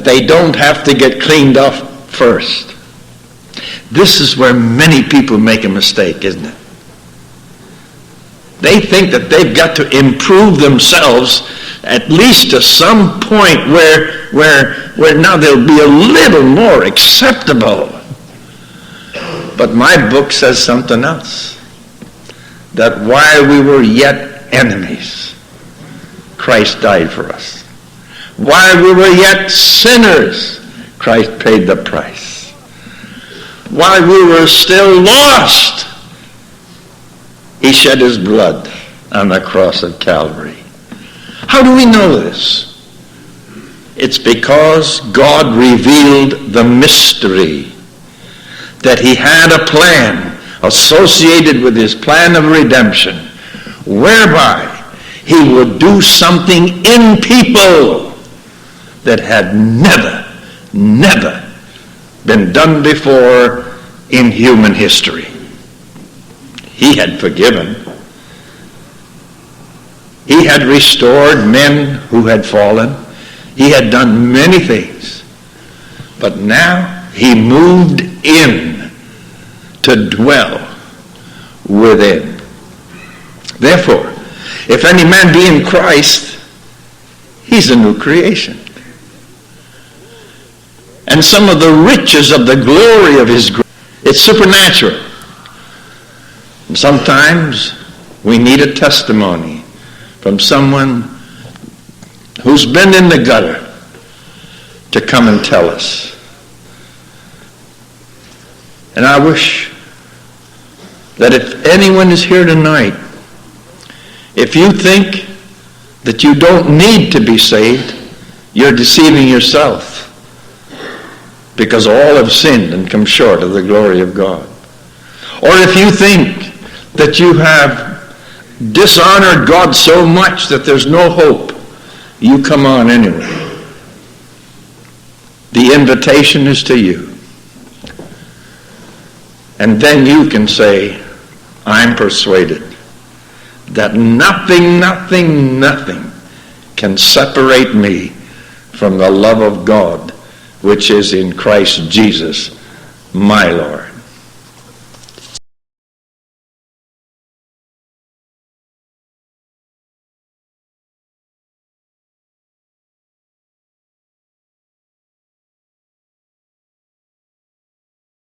that they don't have to get cleaned off first. This is where many people make a mistake, isn't it? They think that they've got to improve themselves at least to some point where now they'll be a little more acceptable. But my book says something else. That while we were yet enemies, Christ died for us. While we were yet sinners, Christ paid the price. While we were still lost, he shed his blood on the cross of Calvary. How do we know this? It's because God revealed the mystery that he had a plan associated with his plan of redemption, whereby he would do something in people that had never been done before in human history. He had forgiven. He had restored men who had fallen. He had done many things. But now he moved in to dwell within. Therefore, if any man be in Christ, he's a new creation. And some of the riches of the glory of his grace, it's supernatural. And sometimes we need a testimony from someone who's been in the gutter to come and tell us. And I wish that if anyone is here tonight, if you think that you don't need to be saved, you're deceiving yourself, because all have sinned and come short of the glory of God. Or if you think that you have dishonored God so much that there's no hope, you come on anyway. The invitation is to you. And then you can say, I'm persuaded that nothing can separate me from the love of God, which is in Christ Jesus, my Lord.